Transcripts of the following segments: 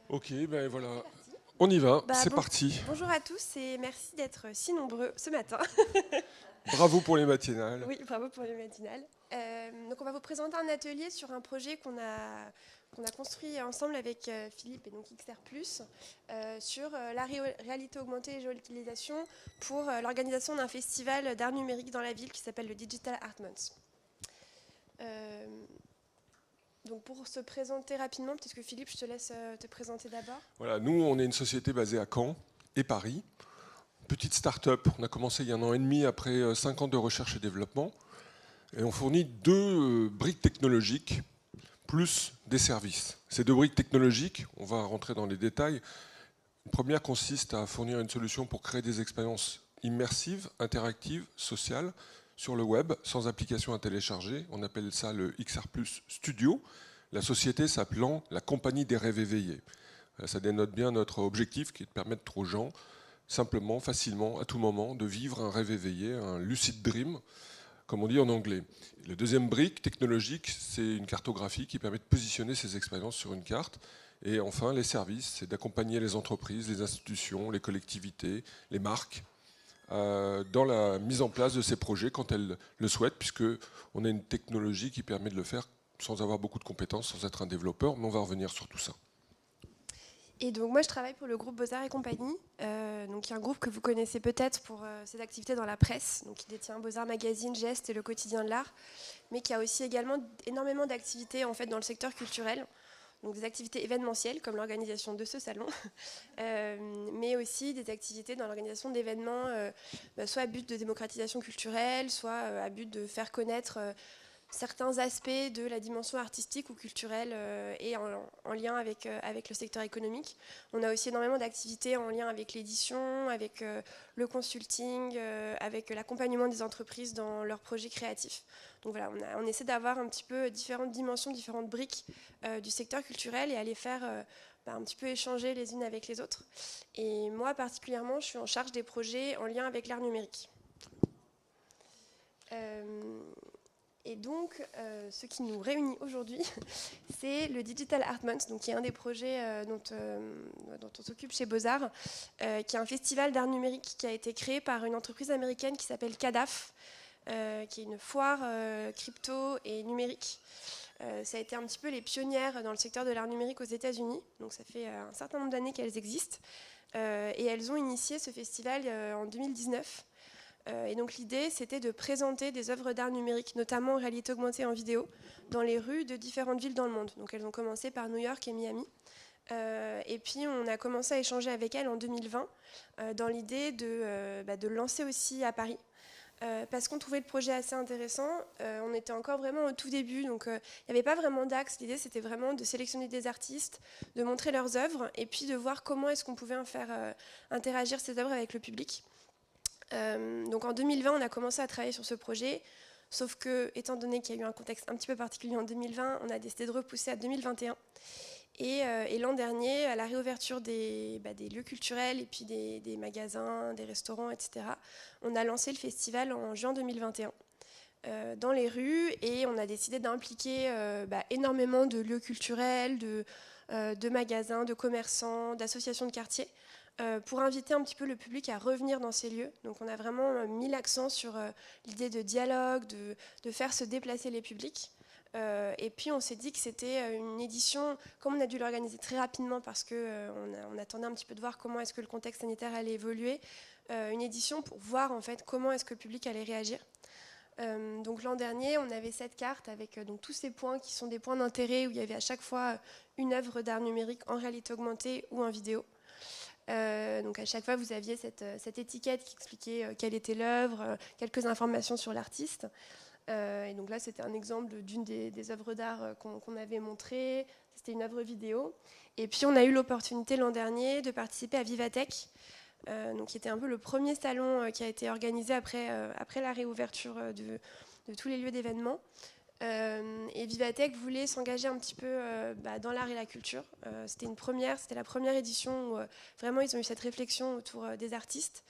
Ok, ben voilà, on y va, c'est Bon, parti. bonjour à tous et merci d'être si nombreux ce matin. Bravo pour les matinales. Oui, bravo pour le matinal. Donc on va vous présenter un atelier sur un projet qu'on a construit ensemble avec Philippe et donc XR+, sur la réalité augmentée et géolocalisation pour l'organisation d'un festival d'art numérique dans la ville qui s'appelle le Digital Art Month. Euh, donc pour se présenter rapidement, peut-être que Philippe, je te laisse te présenter d'abord. Voilà, nous, on est une société basée à Caen et Paris. Petite start-up, on a commencé il y a un an et demi après 5 ans de recherche et développement. Et on fournit deux briques technologiques plus des services. Ces deux briques technologiques, on va rentrer dans les détails. Une première consiste à fournir une solution pour créer des expériences immersives, interactives, sociales sur le web, sans application à télécharger. On appelle ça le XR+ Studio. La société s'appelant la Compagnie des rêves éveillés. Ça dénote bien notre objectif qui est de permettre aux gens, simplement, facilement, à tout moment, de vivre un rêve éveillé, un lucid dream, comme on dit en anglais. Le deuxième brique technologique, c'est une cartographie qui permet de positionner ces expériences sur une carte. Et enfin, les services, c'est d'accompagner les entreprises, les institutions, les collectivités, les marques dans la mise en place de ces projets quand elles le souhaitent, puisque on a une technologie qui permet de le faire sans avoir beaucoup de compétences, sans être un développeur, mais on va revenir sur tout ça. Et donc moi je travaille pour le groupe Beaux-Arts et compagnie, donc qui est un groupe que vous connaissez peut-être pour ses activités dans la presse, donc qui détient Beaux-Arts Magazine, Geste et le quotidien de l'art, mais qui a aussi également énormément d'activités en fait dans le secteur culturel, donc des activités événementielles comme l'organisation de ce salon, mais aussi des activités dans l'organisation d'événements, soit à but de démocratisation culturelle, soit à but de faire connaître certains aspects de la dimension artistique ou culturelle et en lien avec le secteur économique. On a aussi énormément d'activités en lien avec l'édition, avec le consulting, avec l'accompagnement des entreprises dans leurs projets créatifs. Donc voilà, on essaie d'avoir un petit peu différentes dimensions, différentes briques du secteur culturel et à les faire un petit peu échanger les unes avec les autres. Et moi particulièrement, je suis en charge des projets en lien avec l'art numérique. Euh, et donc, ce qui nous réunit aujourd'hui, c'est le Digital Art Month, donc qui est un des projets dont on s'occupe chez Beaux-Arts, qui est un festival d'art numérique qui a été créé par une entreprise américaine qui s'appelle CADAF, qui est une foire crypto et numérique. Ça a été un petit peu les pionnières dans le secteur de l'art numérique aux États-Unis, donc ça fait un certain nombre d'années qu'elles existent. Et elles ont initié ce festival en 2019. Et donc l'idée, c'était de présenter des œuvres d'art numérique, notamment en réalité augmentée en vidéo, dans les rues de différentes villes dans le monde. Donc elles ont commencé par New York et Miami. Et puis on a commencé à échanger avec elles en 2020 dans l'idée de lancer aussi à Paris. Parce qu'on trouvait le projet assez intéressant. On était encore vraiment au tout début, donc il n'y avait pas vraiment d'axe. L'idée, c'était vraiment de sélectionner des artistes, de montrer leurs œuvres, et puis de voir comment est-ce qu'on pouvait faire interagir ces œuvres avec le public. Donc en 2020, on a commencé à travailler sur ce projet, sauf que, étant donné qu'il y a eu un contexte un petit peu particulier en 2020, on a décidé de repousser à 2021. Et l'an dernier, à la réouverture des lieux culturels et puis des magasins, des restaurants, etc., on a lancé le festival en juin 2021 dans les rues et on a décidé d'impliquer énormément de lieux culturels, de magasins, de commerçants, d'associations de quartier pour inviter un petit peu le public à revenir dans ces lieux. Donc on a vraiment mis l'accent sur l'idée de dialogue, de faire se déplacer les publics. Et puis on s'est dit que c'était une édition, comme on a dû l'organiser très rapidement parce qu'on attendait un petit peu de voir comment est-ce que le contexte sanitaire allait évoluer, une édition pour voir en fait comment est-ce que le public allait réagir. Donc l'an dernier, on avait cette carte avec donc tous ces points qui sont des points d'intérêt où il y avait à chaque fois une œuvre d'art numérique en réalité augmentée ou en vidéo. Donc à chaque fois, vous aviez cette étiquette qui expliquait quelle était l'œuvre, quelques informations sur l'artiste. Et donc là, c'était un exemple d'une des œuvres d'art qu'on avait montrées. C'était une œuvre vidéo. Et puis, on a eu l'opportunité l'an dernier de participer à Vivatech, donc qui était un peu le premier salon qui a été organisé après la réouverture de tous les lieux d'événements. Et Vivatech voulait s'engager un petit peu dans l'art et la culture. C'était la première édition où vraiment ils ont eu cette réflexion autour des artistes.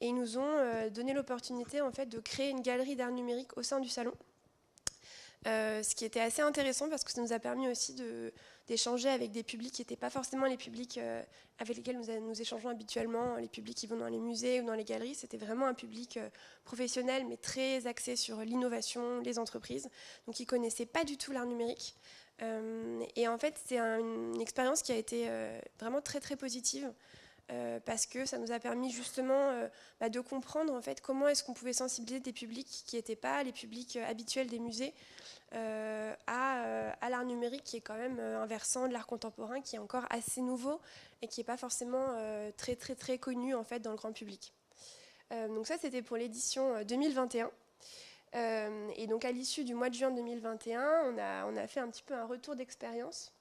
Et ils nous ont donné l'opportunité en fait, de créer une galerie d'art numérique au sein du salon. Ce qui était assez intéressant parce que ça nous a permis aussi d'échanger avec des publics qui n'étaient pas forcément les publics avec lesquels nous échangeons habituellement, les publics qui vont dans les musées ou dans les galeries. C'était vraiment un public professionnel, mais très axé sur l'innovation, les entreprises, donc qui ne connaissaient pas du tout l'art numérique. Et en fait, c'est une expérience qui a été vraiment très très positive. Parce que ça nous a permis justement de comprendre en fait comment est-ce qu'on pouvait sensibiliser des publics qui n'étaient pas les publics habituels des musées à l'art numérique, qui est quand même un versant de l'art contemporain qui est encore assez nouveau et qui n'est pas forcément très très très connu en fait dans le grand public. Donc ça, c'était pour l'édition 2021. Et donc à l'issue du mois de juin 2021, on a fait un petit peu un retour d'expérience.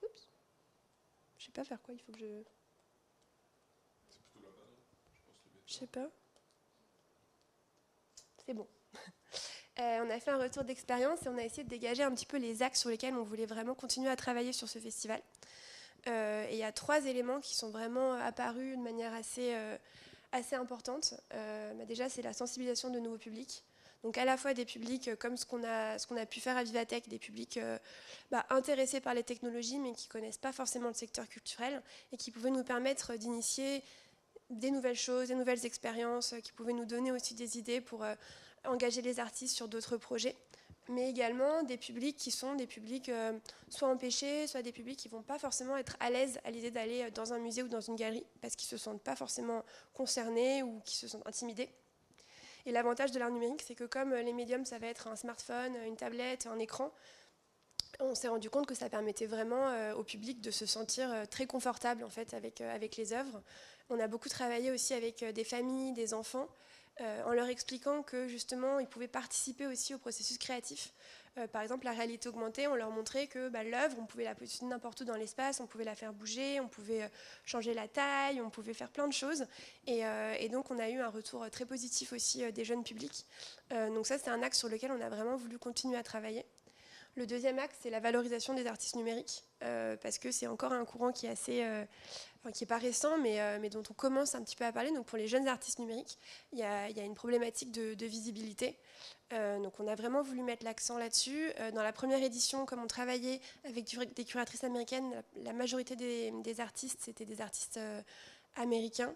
Oups. Je sais pas faire quoi, il faut que je... Je sais pas. C'est bon. On a fait un retour d'expérience et on a essayé de dégager un petit peu les axes sur lesquels on voulait vraiment continuer à travailler sur ce festival. Et il y a 3 éléments qui sont vraiment apparus de manière assez importante. Déjà, c'est la sensibilisation de nouveaux publics. Donc à la fois des publics comme ce qu'on a pu faire à Vivatech, des publics intéressés par les technologies mais qui ne connaissent pas forcément le secteur culturel et qui pouvaient nous permettre d'initier des nouvelles choses, des nouvelles expériences, qui pouvaient nous donner aussi des idées pour engager les artistes sur d'autres projets, mais également des publics qui sont des publics soit empêchés, soit des publics qui ne vont pas forcément être à l'aise à l'idée d'aller dans un musée ou dans une galerie, parce qu'ils ne se sentent pas forcément concernés ou qui se sentent intimidés. Et l'avantage de l'art numérique, c'est que comme les médiums, ça va être un smartphone, une tablette, un écran, on s'est rendu compte que ça permettait vraiment au public de se sentir très confortable en fait, avec les œuvres. On a beaucoup travaillé aussi avec des familles, des enfants, en leur expliquant que justement ils pouvaient participer aussi au processus créatif. Par exemple, la réalité augmentée, on leur montrait que l'œuvre, on pouvait la positionner n'importe où dans l'espace, on pouvait la faire bouger, on pouvait changer la taille, on pouvait faire plein de choses. Et donc on a eu un retour très positif aussi des jeunes publics. Donc ça, c'est un axe sur lequel on a vraiment voulu continuer à travailler. Le deuxième axe, c'est la valorisation des artistes numériques, parce que c'est encore un courant qui est assez... qui n'est pas récent, mais dont on commence un petit peu à parler. Donc pour les jeunes artistes numériques, il y a une problématique de visibilité. Donc on a vraiment voulu mettre l'accent là-dessus. Dans la première édition, comme on travaillait avec des curatrices américaines, la majorité des artistes, c'était des artistes américains.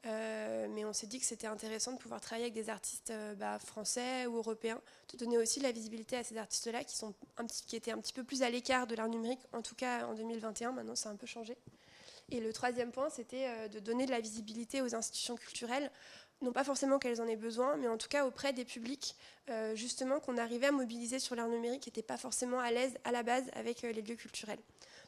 Mais on s'est dit que c'était intéressant de pouvoir travailler avec des artistes français ou européens, de donner aussi de la visibilité à ces artistes-là qui étaient un petit peu plus à l'écart de l'art numérique, en tout cas en 2021. Maintenant, ça a un peu changé. Et le troisième point, c'était de donner de la visibilité aux institutions culturelles, non pas forcément qu'elles en aient besoin, mais en tout cas auprès des publics, justement, qu'on arrivait à mobiliser sur l'art numérique, qui n'étaient pas forcément à l'aise à la base avec les lieux culturels.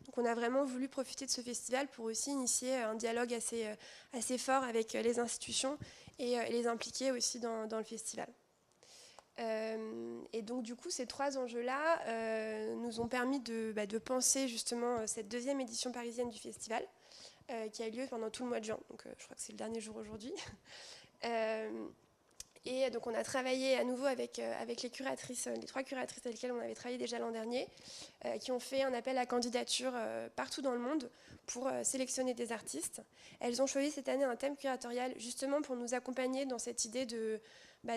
Donc on a vraiment voulu profiter de ce festival pour aussi initier un dialogue assez fort avec les institutions et les impliquer aussi dans le festival. Et donc du coup, ces 3 enjeux-là nous ont permis de penser justement cette deuxième édition parisienne du festival, qui a eu lieu pendant tout le mois de juin. Donc je crois que c'est le dernier jour aujourd'hui. Et donc on a travaillé à nouveau avec les curatrices, les 3 curatrices avec lesquelles on avait travaillé déjà l'an dernier, qui ont fait un appel à candidature partout dans le monde pour sélectionner des artistes. Elles ont choisi cette année un thème curatorial justement pour nous accompagner dans cette idée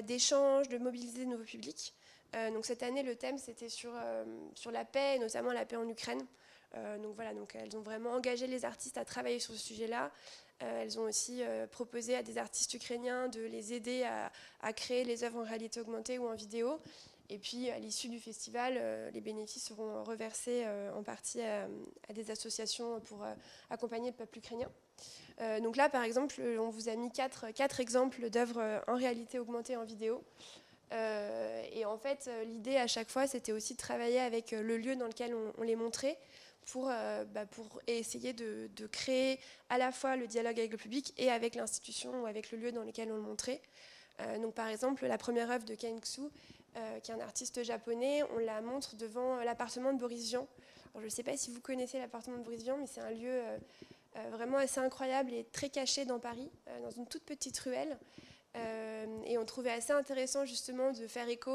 d'échange, de mobiliser de nouveaux publics. Donc cette année, le thème c'était sur la paix, et notamment la paix en Ukraine. Donc voilà, donc elles ont vraiment engagé les artistes à travailler sur ce sujet-là. Elles ont aussi proposé à des artistes ukrainiens de les aider à créer les œuvres en réalité augmentée ou en vidéo. Et puis, à l'issue du festival, les bénéfices seront reversés en partie à des associations pour accompagner le peuple ukrainien. Donc là, par exemple, on vous a mis 4 exemples d'œuvres en réalité augmentée en vidéo. Et en fait, l'idée à chaque fois, c'était aussi de travailler avec le lieu dans lequel on les montrait, pour essayer de créer à la fois le dialogue avec le public et avec l'institution ou avec le lieu dans lequel on le montrait. Donc par exemple, la première œuvre de Ken Xu, qui est un artiste japonais, on la montre devant l'appartement de Boris Vian. Alors, je ne sais pas si vous connaissez l'appartement de Boris Vian, mais c'est un lieu vraiment assez incroyable et très caché dans Paris, dans une toute petite ruelle. Et on trouvait assez intéressant justement de faire écho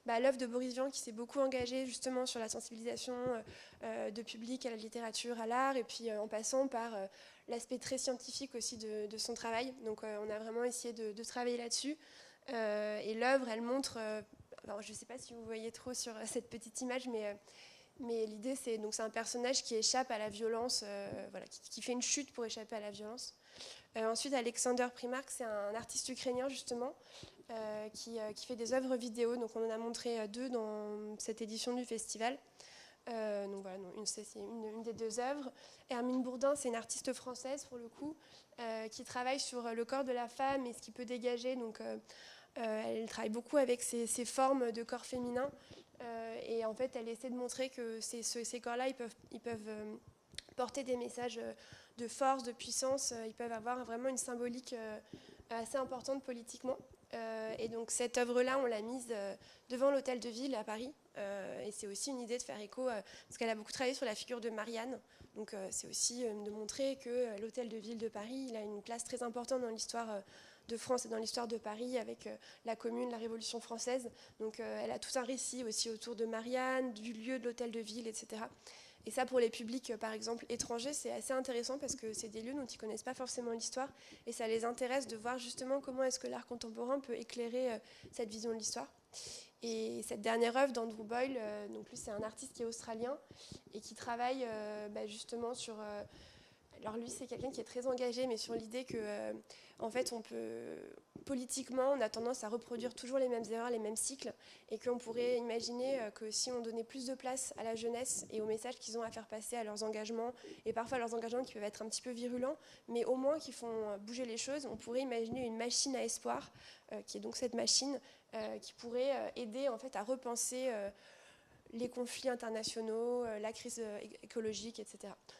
à l'œuvre de Boris Vian, qui s'est beaucoup engagé justement sur la sensibilisation de public à la littérature, à l'art, et puis en passant par l'aspect très scientifique aussi de son travail. Donc on a vraiment essayé de travailler là-dessus. Et l'œuvre, elle montre, alors je ne sais pas si vous voyez trop sur cette petite image, mais Mais l'idée, c'est un personnage qui échappe à la violence, voilà, qui fait une chute pour échapper à la violence. Ensuite, Alexander Primark, c'est un artiste ukrainien justement, qui fait des œuvres vidéo. Donc on en a montré 2 dans cette édition du festival. Donc voilà, c'est une des 2 œuvres. Hermine Bourdin, c'est une artiste française pour le coup, qui travaille sur le corps de la femme et ce qu'il peut dégager. Donc elle travaille beaucoup avec ces formes de corps féminins. Et en fait, elle essaie de montrer que ces corps-là, ils peuvent porter des messages de force, de puissance. Ils peuvent avoir vraiment une symbolique assez importante politiquement. Et donc cette œuvre-là, on l'a mise devant l'hôtel de ville à Paris. Et c'est aussi une idée de faire écho, parce qu'elle a beaucoup travaillé sur la figure de Marianne. Donc c'est aussi de montrer que l'hôtel de ville de Paris, il a une place très importante dans l'histoire de France et dans l'histoire de Paris, avec la Commune, la Révolution française. Donc elle a tout un récit aussi autour de Marianne, du lieu de l'hôtel de ville, etc. Et ça, pour les publics, par exemple, étrangers, c'est assez intéressant parce que c'est des lieux dont ils ne connaissent pas forcément l'histoire et ça les intéresse de voir justement comment est-ce que l'art contemporain peut éclairer cette vision de l'histoire. Et cette dernière œuvre d'Andrew Boyle, donc lui, c'est un artiste qui est australien et qui travaille justement sur... alors lui, c'est quelqu'un qui est très engagé, mais sur l'idée que, en fait, politiquement, on a tendance à reproduire toujours les mêmes erreurs, les mêmes cycles, et qu'on pourrait imaginer que si on donnait plus de place à la jeunesse et aux messages qu'ils ont à faire passer, à leurs engagements, et parfois leurs engagements qui peuvent être un petit peu virulents, mais au moins qui font bouger les choses, on pourrait imaginer une machine à espoir, qui est donc cette machine qui pourrait aider en fait à repenser les conflits internationaux, la crise écologique, etc.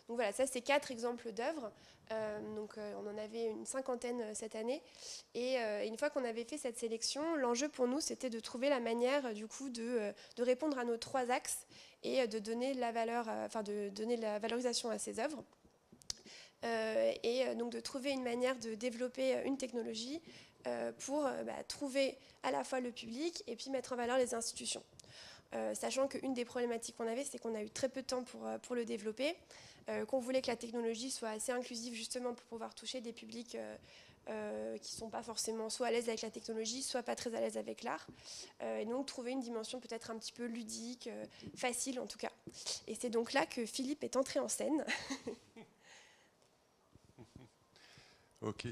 Donc voilà, ça c'est 4 exemples d'œuvres. On en avait une 50aine cette année. Et une fois qu'on avait fait cette sélection, l'enjeu pour nous c'était de trouver la manière du coup de répondre à nos 3 axes et de donner la valorisation à ces œuvres. Donc de trouver une manière de développer une technologie pour trouver à la fois le public et puis mettre en valeur les institutions. Sachant qu'une des problématiques qu'on avait, c'est qu'on a eu très peu de temps pour le développer, qu'on voulait que la technologie soit assez inclusive justement pour pouvoir toucher des publics qui ne sont pas forcément soit à l'aise avec la technologie, soit pas très à l'aise avec l'art. Et donc trouver une dimension peut-être un petit peu ludique, facile en tout cas. Et c'est donc là que Philippe est entré en scène. Ok,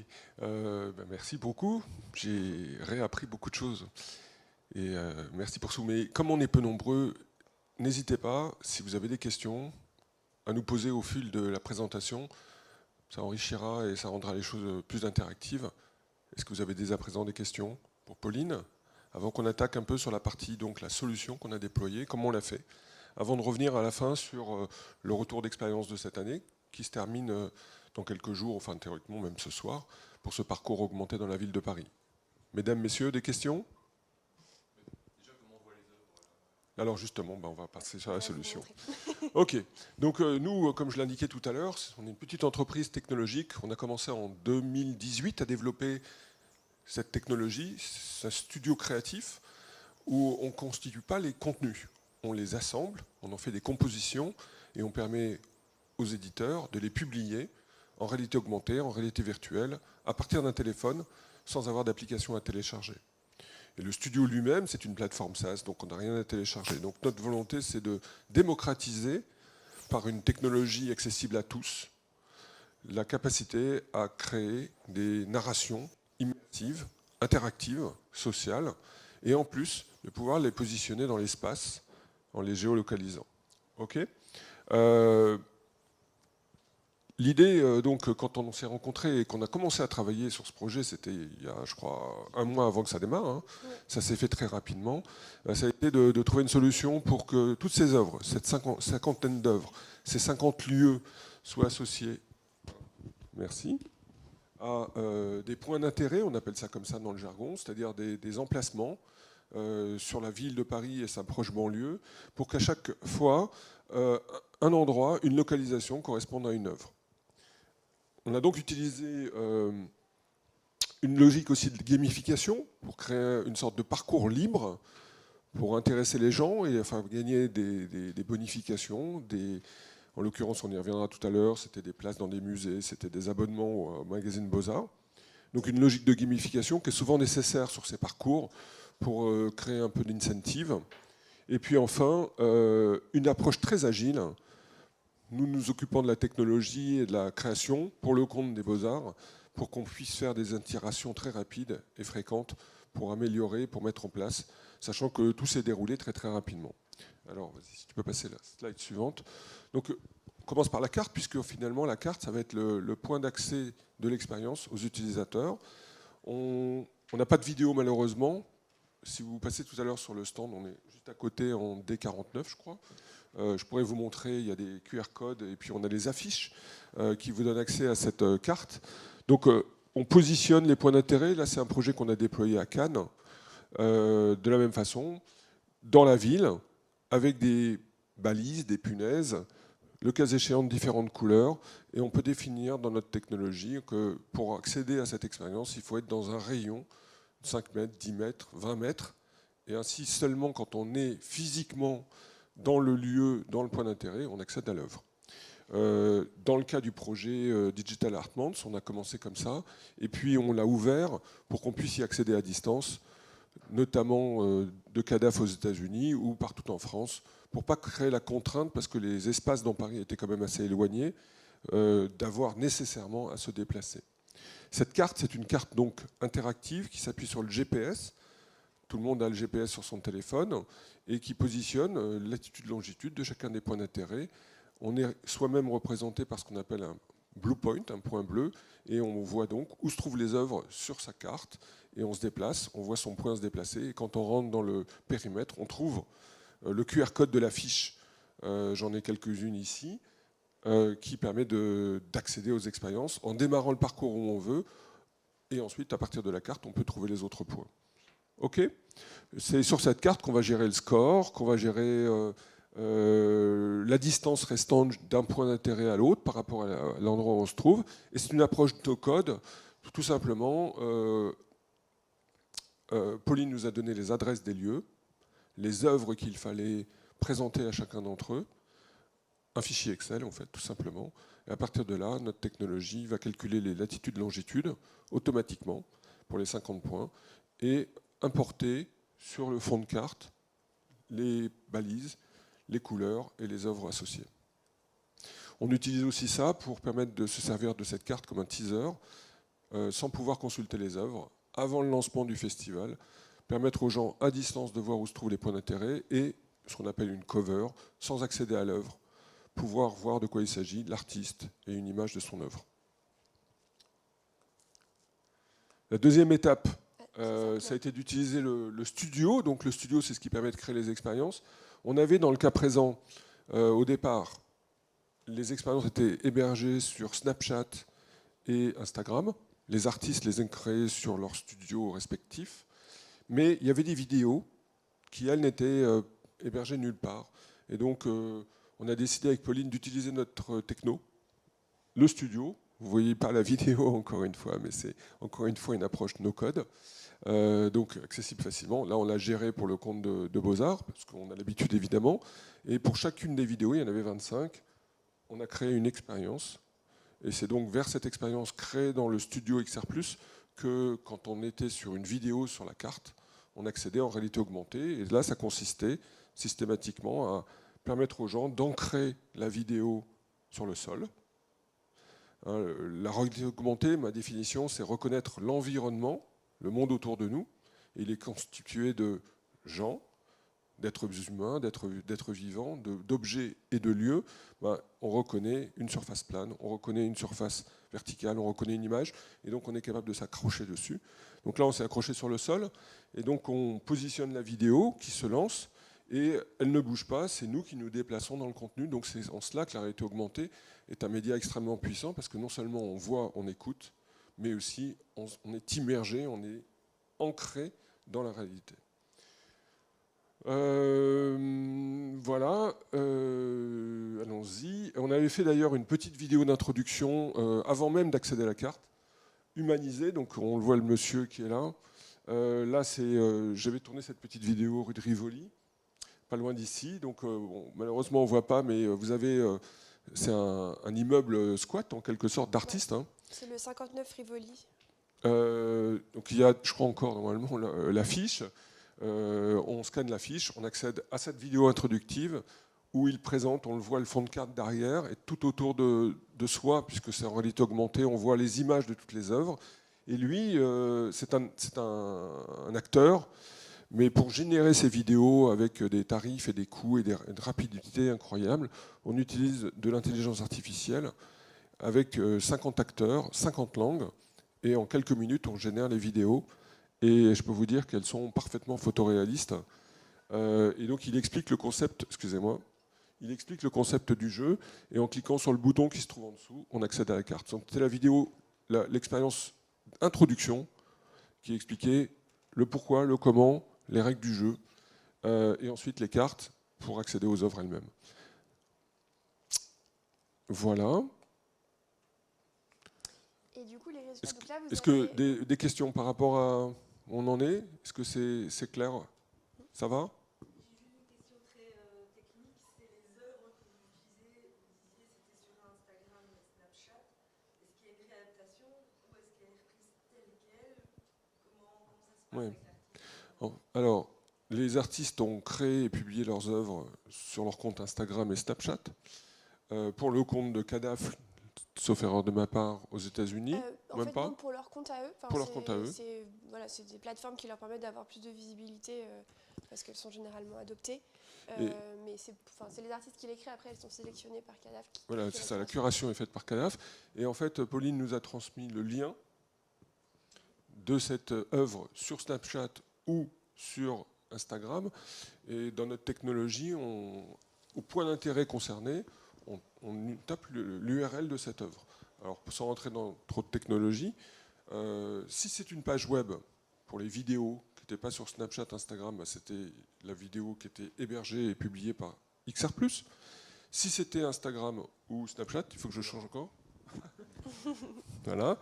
merci beaucoup. J'ai réappris beaucoup de choses. Et merci pour ça. Mais comme on est peu nombreux, n'hésitez pas, si vous avez des questions, à nous poser au fil de la présentation. Ça enrichira et ça rendra les choses plus interactives. Est-ce que vous avez dès à présent des questions pour Pauline? Avant qu'on attaque un peu sur la partie, donc la solution qu'on a déployée, comment on l'a fait. Avant de revenir à la fin sur le retour d'expérience de cette année, qui se termine dans quelques jours, enfin théoriquement même ce soir, pour ce parcours augmenté dans la ville de Paris. Mesdames, messieurs, des questions? Alors justement, on va passer sur la solution. Ok, donc nous, comme je l'indiquais tout à l'heure, on est une petite entreprise technologique. On a commencé en 2018 à développer cette technologie, c'est un studio créatif où on ne constitue pas les contenus. On les assemble, on en fait des compositions et on permet aux éditeurs de les publier en réalité augmentée, en réalité virtuelle, à partir d'un téléphone, sans avoir d'application à télécharger. Et le studio lui-même, c'est une plateforme SaaS, donc on n'a rien à télécharger. Donc notre volonté, c'est de démocratiser, par une technologie accessible à tous, la capacité à créer des narrations immersives, interactives, sociales, et en plus de pouvoir les positionner dans l'espace en les géolocalisant. Ok. L'idée, donc, quand on s'est rencontrés et qu'on a commencé à travailler sur ce projet, c'était il y a, je crois, un mois avant que ça démarre, hein. Oui. Ça s'est fait très rapidement. Ça a été de trouver une solution pour que toutes ces œuvres, cette cinquantaine d'œuvres, ces 50 lieux soient associés, merci, à des points d'intérêt, on appelle ça comme ça dans le jargon, c'est-à-dire des emplacements sur la ville de Paris et sa proche banlieue, pour qu'à chaque fois, un endroit, une localisation corresponde à une œuvre. On a donc utilisé une logique aussi de gamification pour créer une sorte de parcours libre pour intéresser les gens et enfin gagner des bonifications. En l'occurrence, on y reviendra tout à l'heure, c'était des places dans des musées, c'était des abonnements au magazine Beaux-Arts. Donc une logique de gamification qui est souvent nécessaire sur ces parcours pour créer un peu d'incentive. Et puis enfin, une approche très agile. Nous nous occupons de la technologie et de la création pour le compte des Beaux-Arts, pour qu'on puisse faire des itérations très rapides et fréquentes pour améliorer, pour mettre en place, sachant que tout s'est déroulé très très rapidement. Alors, si tu peux passer la slide suivante. Donc, on commence par la carte, puisque finalement, la carte, ça va être le point d'accès de l'expérience aux utilisateurs. On n'a pas de vidéo, malheureusement. Si vous passez tout à l'heure sur le stand, on est juste à côté en D49, je crois. Je pourrais vous montrer, il y a des QR codes, et puis on a les affiches qui vous donnent accès à cette carte. Donc, on positionne les points d'intérêt. Là, c'est un projet qu'on a déployé à Cannes, de la même façon, dans la ville, avec des balises, des punaises, le cas échéant de différentes couleurs, et on peut définir dans notre technologie que pour accéder à cette expérience, il faut être dans un rayon de 5 mètres, 10 mètres, 20 mètres, et ainsi seulement quand on est physiquement dans le lieu, dans le point d'intérêt, on accède à l'œuvre. Dans le cas du projet Digital Art Month, on a commencé comme ça, et puis on l'a ouvert pour qu'on puisse y accéder à distance, notamment de CADAF aux États-Unis ou partout en France, pour ne pas créer la contrainte, parce que les espaces dans Paris étaient quand même assez éloignés, d'avoir nécessairement à se déplacer. Cette carte, c'est une carte donc interactive qui s'appuie sur le GPS. Tout le monde a le GPS sur son téléphone et qui positionne latitude-longitude de chacun des points d'intérêt. On est soi-même représenté par ce qu'on appelle un blue point, un point bleu, et on voit donc où se trouvent les œuvres sur sa carte, et on se déplace, on voit son point se déplacer, et quand on rentre dans le périmètre, on trouve le QR code de l'affiche. J'en ai quelques-unes ici, qui permet d'accéder aux expériences en démarrant le parcours où on veut, et ensuite, à partir de la carte, on peut trouver les autres points. OK ? C'est sur cette carte qu'on va gérer le score, qu'on va gérer la distance restante d'un point d'intérêt à l'autre par rapport à l'endroit où on se trouve. Et c'est une approche no code. Tout simplement, Pauline nous a donné les adresses des lieux, les œuvres qu'il fallait présenter à chacun d'entre eux, un fichier Excel en fait, tout simplement. Et à partir de là, notre technologie va calculer les latitudes, longitudes automatiquement pour les 50 points et importer sur le fond de carte les balises, les couleurs et les œuvres associées. On utilise aussi ça pour permettre de se servir de cette carte comme un teaser, sans pouvoir consulter les œuvres, avant le lancement du festival, permettre aux gens à distance de voir où se trouvent les points d'intérêt et ce qu'on appelle une cover, sans accéder à l'œuvre, pouvoir voir de quoi il s'agit, l'artiste et une image de son œuvre. La deuxième étape, ça a été d'utiliser le studio. Donc le studio, c'est ce qui permet de créer les expériences. On avait dans le cas présent, au départ, les expériences étaient hébergées sur Snapchat et Instagram. Les artistes les ont créées sur leurs studios respectifs. Mais il y avait des vidéos qui, elles, n'étaient hébergées nulle part. Et donc, on a décidé avec Pauline d'utiliser notre techno, le studio. Vous ne voyez pas la vidéo encore une fois, mais c'est encore une fois une approche no-code. Donc accessible facilement. Là, on l'a géré pour le compte de Beaux-Arts, parce qu'on a l'habitude évidemment. Et pour chacune des vidéos, il y en avait 25, on a créé une expérience. Et c'est donc vers cette expérience créée dans le studio XR+, que quand on était sur une vidéo sur la carte, on accédait en réalité augmentée. Et là, ça consistait systématiquement à permettre aux gens d'ancrer la vidéo sur le sol. La réalité augmentée, ma définition, c'est reconnaître l'environnement, le monde autour de nous. Et il est constitué de gens, d'êtres humains, d'êtres vivants, d'objets et de lieux. On reconnaît une surface plane, on reconnaît une surface verticale, on reconnaît une image, et donc on est capable de s'accrocher dessus. Donc là, on s'est accroché sur le sol, et donc on positionne la vidéo qui se lance, et elle ne bouge pas, c'est nous qui nous déplaçons dans le contenu. Donc c'est en cela que la réalité augmentée est un média extrêmement puissant, parce que non seulement on voit, on écoute, mais aussi on est immergé, on est ancré dans la réalité. Voilà, allons-y. On avait fait d'ailleurs une petite vidéo d'introduction avant même d'accéder à la carte, humanisée, donc on le voit le monsieur qui est là. Là, j'avais tourné cette petite vidéo rue de Rivoli, pas loin d'ici, donc bon, malheureusement on ne voit pas, mais vous avez... c'est un immeuble squat en quelque sorte d'artiste. Hein. C'est le 59 Rivoli. Donc il y a, je crois encore normalement, l'affiche. On scanne la fiche, on accède à cette vidéo introductive où il présente, on le voit le fond de carte derrière, et tout autour de soi, puisque c'est en réalité augmentée, on voit les images de toutes les œuvres. Et lui, c'est un acteur, mais pour générer ces vidéos avec des tarifs et des coûts et de rapidité incroyables, on utilise de l'intelligence artificielle avec 50 acteurs, 50 langues, et en quelques minutes, on génère les vidéos. Et je peux vous dire qu'elles sont parfaitement photoréalistes. Et donc, il explique le concept, excusez-moi, il explique le concept du jeu, et en cliquant sur le bouton qui se trouve en dessous, on accède à la carte. C'était la vidéo, l'expérience introduction, qui expliquait le pourquoi, le comment, les règles du jeu, et ensuite les cartes pour accéder aux œuvres elles-mêmes. Voilà. Et du coup, les résultats, donc là, vous Est-ce avez... que des questions par rapport à où on en est? Est-ce que c'est clair? Ça va? Oui. Alors, les artistes ont créé et publié leurs œuvres sur leur compte Instagram et Snapchat. Pour le compte de Kadhafi, sauf erreur de ma part, aux États-Unis, en même fait, pas. non, pour leur compte à eux. Pour leur compte à eux. Voilà, c'est des plateformes qui leur permettent d'avoir plus de visibilité parce qu'elles sont généralement adoptées. Mais c'est les artistes qui les créent, après elles sont sélectionnées par Kadhafi. Voilà, c'est ça, la curation est faite par Kadhafi. Et en fait, Pauline nous a transmis le lien de cette œuvre sur Snapchat ou sur Instagram. Et dans notre technologie, au point d'intérêt concerné, on tape l'URL de cette œuvre. Alors, sans rentrer dans trop de technologie, si c'est une page web pour les vidéos qui n'étaient pas sur Snapchat, Instagram, bah, c'était la vidéo qui était hébergée et publiée par XR+. Si c'était Instagram ou Snapchat, il faut que je change encore. Voilà.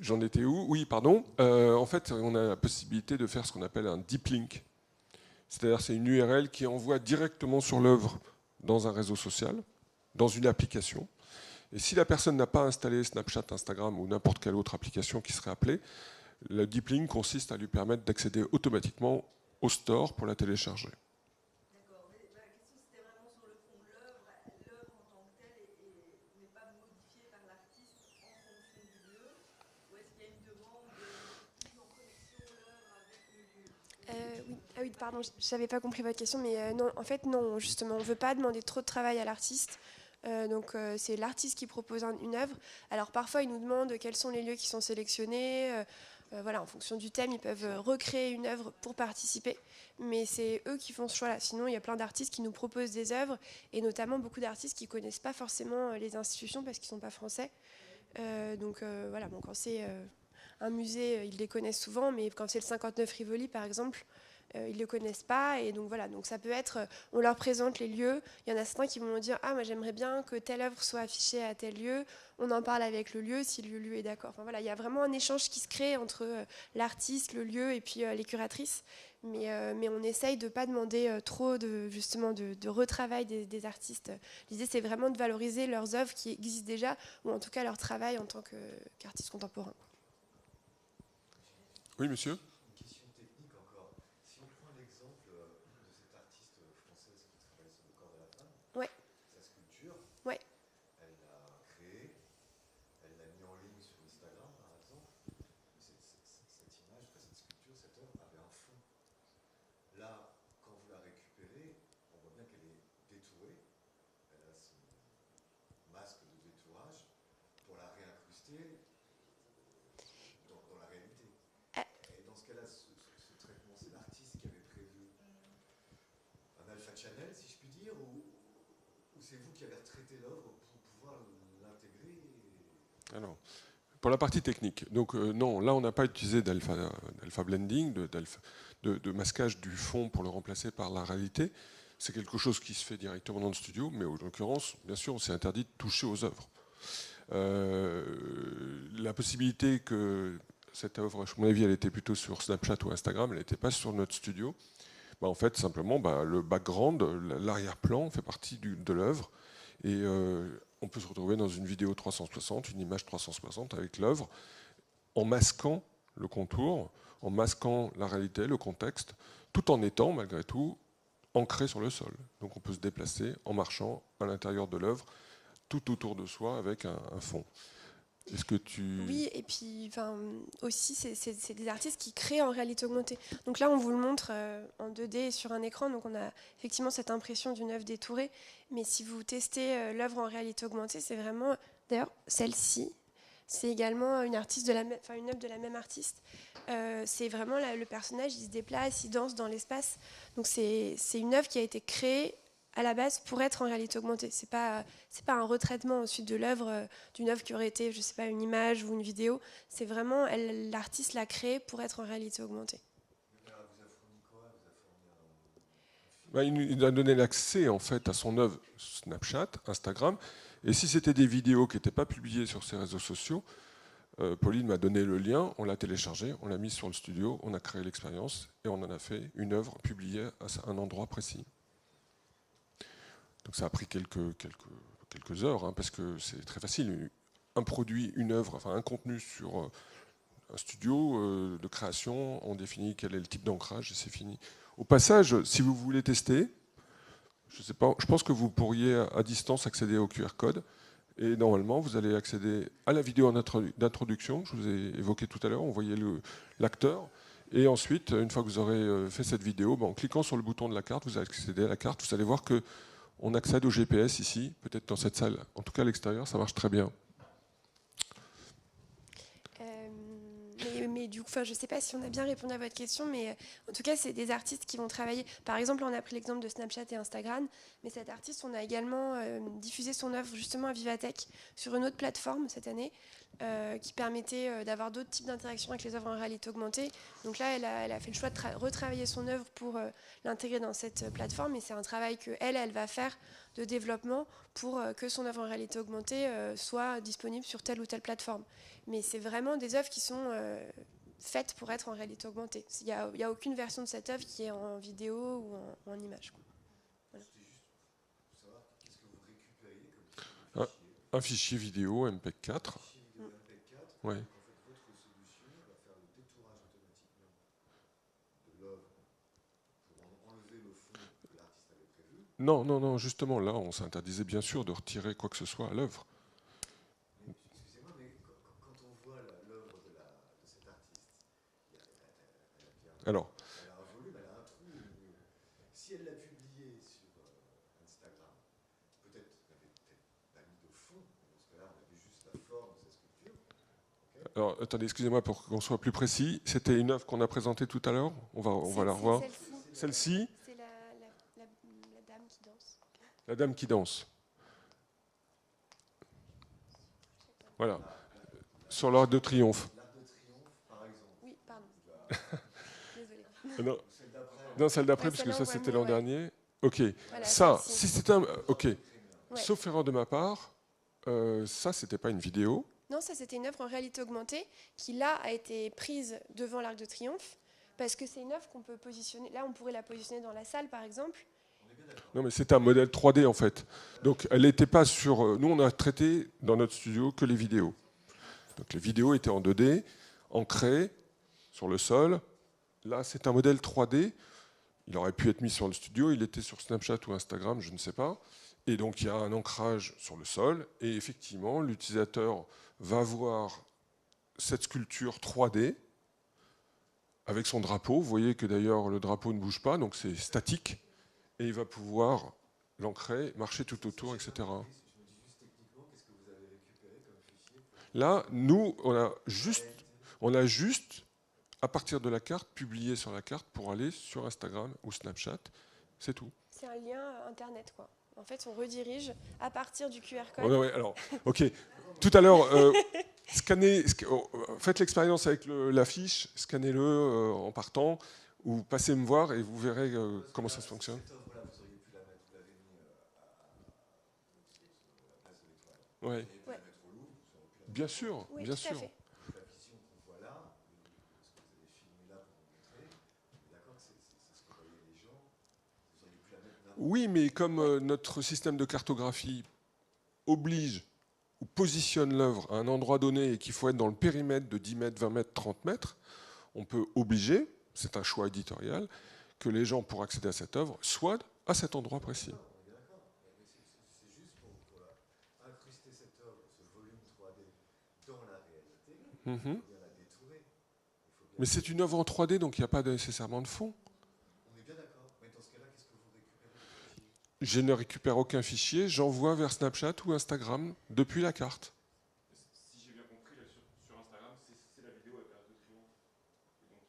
J'en étais où? Oui, pardon. En fait, on a la possibilité de faire ce qu'on appelle un deep link. C'est-à-dire c'est une URL qui envoie directement sur l'œuvre dans un réseau social, dans une application. Et si la personne n'a pas installé Snapchat, Instagram ou n'importe quelle autre application qui serait appelée, le deep link consiste à lui permettre d'accéder automatiquement au store pour la télécharger. D'accord, mais la question c'était vraiment sur le fond de l'œuvre. L'œuvre en tant que telle n'est pas modifiée par l'artiste en fonction du lieu, ou est-ce qu'il y a une demande de mise en connexion l'œuvre avec le lieu? Oui. Ah oui, pardon, je n'avais pas compris votre question, mais non, en fait, non, justement, on ne veut pas demander trop de travail à l'artiste. C'est l'artiste qui propose une œuvre. Alors parfois, il nous demande quels sont les lieux qui sont sélectionnés. Voilà, en fonction du thème, ils peuvent recréer une œuvre pour participer. Mais c'est eux qui font ce choix-là. Sinon, il y a plein d'artistes qui nous proposent des œuvres, et notamment beaucoup d'artistes qui ne connaissent pas forcément les institutions parce qu'ils ne sont pas français. Voilà, bon, quand c'est un musée, ils les connaissent souvent, mais quand c'est le 59 Rivoli, par exemple, ils ne le connaissent pas. Et donc voilà, donc ça peut être, on leur présente les lieux. Il y en a certains qui vont nous dire, ah, moi j'aimerais bien que telle œuvre soit affichée à tel lieu. On en parle avec le lieu, si le lieu est d'accord. Enfin voilà, il y a vraiment un échange qui se crée entre l'artiste, le lieu et puis les curatrices. Mais on essaye de ne pas demander trop de retravail des artistes. L'idée, c'est vraiment de valoriser leurs œuvres qui existent déjà, ou en tout cas leur travail en tant qu'artiste contemporain. Oui, monsieur? Une question technique encore. Si on prend l'exemple de cette artiste française qui travaille sur le corps de la femme, Ouais. sa sculpture, Ouais. elle l'a créée, elle l'a mis en ligne sur Instagram par exemple. Cette image, cette sculpture, cette œuvre avait un fond. Là, quand vous la récupérez, on voit bien qu'elle est détourée. Elle a son masque de détourage pour la réincruster dans la réalité. Et dans ce cas-là, ce traitement, c'est l'artiste qui avait prévu un alpha channel, si je puis dire, ou c'est vous qui avez retraité l'œuvre pour pouvoir l'intégrer Alors, pour la partie technique, donc non, là on n'a pas utilisé d'alpha blending, de masquage du fond pour le remplacer par la réalité. C'est quelque chose qui se fait directement dans le studio, mais en l'occurrence, bien sûr, on s'est interdit de toucher aux œuvres. La possibilité que cette œuvre, à mon avis, elle était plutôt sur Snapchat ou Instagram, elle n'était pas sur notre studio. Bah, en fait, simplement, le background, l'arrière-plan fait partie de l'œuvre. Et on peut se retrouver dans une vidéo 360, une image 360 avec l'œuvre, en masquant le contour. en masquant la réalité, le contexte, tout en étant malgré tout ancré sur le sol. Donc on peut se déplacer en marchant à l'intérieur de l'œuvre, tout autour de soi avec un fond. Est-ce que tu... Oui, et puis aussi, c'est des artistes qui créent en réalité augmentée. Donc là, on vous le montre en 2D sur un écran, donc on a effectivement cette impression d'une œuvre détourée. Mais si vous testez l'œuvre en réalité augmentée, c'est vraiment... D'ailleurs, celle-ci, c'est également une artiste une œuvre de la même artiste. C'est vraiment le personnage, il se déplace, il danse dans l'espace. Donc c'est une œuvre qui a été créée à la base pour être en réalité augmentée. C'est pas un retraitement ensuite de l'œuvre, d'une œuvre qui aurait été, je sais pas, une image ou une vidéo. C'est vraiment, l'artiste l'a créée pour être en réalité augmentée. Il a donné l'accès en fait à son œuvre Snapchat, Instagram, et si c'était des vidéos qui n'étaient pas publiées sur ses réseaux sociaux, Pauline m'a donné le lien, on l'a téléchargé, on l'a mis sur le studio, on a créé l'expérience et on en a fait une œuvre publiée à un endroit précis. Donc ça a pris quelques heures, hein, parce que c'est très facile. Un produit, une œuvre, enfin un contenu sur un studio de création, on définit quel est le type d'ancrage et c'est fini. Au passage, si vous voulez tester, je sais pas, je pense que vous pourriez à distance accéder au QR code et normalement vous allez accéder à la vidéo d'introduction que je vous ai évoquée tout à l'heure, on voyait l'acteur. Et ensuite, une fois que vous aurez fait cette vidéo, en cliquant sur le bouton de la carte, vous accédez à la carte, vous allez voir que on accède au GPS ici, peut-être dans cette salle. En tout cas, à l'extérieur, ça marche très bien. Mais du coup, je ne sais pas si on a bien répondu à votre question, mais en tout cas, c'est des artistes qui vont travailler. Par exemple, on a pris l'exemple de Snapchat et Instagram, mais cet artiste, on a également diffusé son œuvre justement à Vivatech sur une autre plateforme cette année, qui permettait d'avoir d'autres types d'interactions avec les œuvres en réalité augmentée. Donc là, elle a fait le choix de retravailler son œuvre pour l'intégrer dans cette plateforme, et c'est un travail qu'elle va faire de développement pour que son œuvre en réalité augmentée soit disponible sur telle ou telle plateforme. Mais c'est vraiment des œuvres qui sont faites pour être en réalité augmentée. Il n'y a aucune version de cette œuvre qui est en vidéo ou en image. Voilà. Un fichier vidéo MP4. Ouais. Non, justement, là, on s'interdisait bien sûr de retirer quoi que ce soit à l'œuvre. Excusez-moi, mais quand on voit l'œuvre de cet artiste, Alors, elle a un volume, elle a un trou au milieu. Si elle l'a publié sur Instagram, peut-être n'avait pas mis de fond. Dans ce cas-là, on avait juste la forme de sa sculpture. Okay. alors, attendez, excusez-moi pour qu'on soit plus précis. C'était une œuvre qu'on a présentée tout à l'heure. On va la revoir. Celle-ci. C'est la dame qui danse. La dame qui danse. Voilà. Sur l'Arc de Triomphe. L'Arc de Triomphe, par exemple. Oui, pardon. Non, Celle d'après. non, celle d'après, Ouais, parce que celle-là, ça, on c'était voit l'an mieux, dernier. Ok. Voilà, Ça, celle-ci. si c'était un... Ok. Ouais. Sauf erreur de ma part, ça, c'était pas une vidéo. Non, ça c'était une œuvre en réalité augmentée qui là a été prise devant l'Arc de Triomphe parce que c'est une œuvre qu'on peut positionner. Là, on pourrait la positionner dans la salle, par exemple. Non, mais c'était un modèle 3D en fait. Donc elle n'était pas sur... Nous, on a traité dans notre studio que les vidéos. Donc les vidéos étaient en 2D, ancrées sur le sol. Là, c'est un modèle 3D. Il aurait pu être mis sur le studio, il était sur Snapchat ou Instagram, je ne sais pas. Et donc il y a un ancrage sur le sol. Et effectivement, l'utilisateur va voir cette sculpture 3D avec son drapeau. Vous voyez que d'ailleurs le drapeau ne bouge pas, donc c'est statique. Et il va pouvoir l'ancrer, marcher tout autour, etc. Là, nous, on a juste, à partir de la carte, publié sur la carte pour aller sur Instagram ou Snapchat. C'est tout. C'est un lien Internet, quoi. En fait, on redirige à partir du QR code. Ouais, alors, ok. Tout à l'heure, faites l'expérience avec l'affiche, scannez-le en partant, ou passez me voir et vous verrez comment ça fonctionne. Ouais. Ouais. Bien sûr, Oui, bien tout à sûr. fait. La vision qu'on voit là, ce que vous avez filmé là pour nous montrer, on est d'accord que c'est ce que voyaient les gens. Vous auriez pu la mettre n'importe où. Oui, mais comme notre système de cartographie oblige ou positionne l'œuvre à un endroit donné et qu'il faut être dans le périmètre de 10 mètres, 20 mètres, 30 mètres, on peut obliger, c'est un choix éditorial, que les gens, pour accéder à cette œuvre, soient à cet endroit précis. On est d'accord. Mais c'est juste pour incruster cette œuvre, ce volume 3D, dans la réalité. Il faut bien la détourer. Mais c'est une œuvre en 3D, donc il n'y a pas nécessairement de fond. On est bien d'accord. Mais dans ce cas-là, qu'est-ce que vous récupérez comme fichier? Je ne récupère aucun fichier, j'envoie vers Snapchat ou Instagram depuis la carte. Si j'ai bien compris, là, sur Instagram, c'est la vidéo avec un document. Et donc,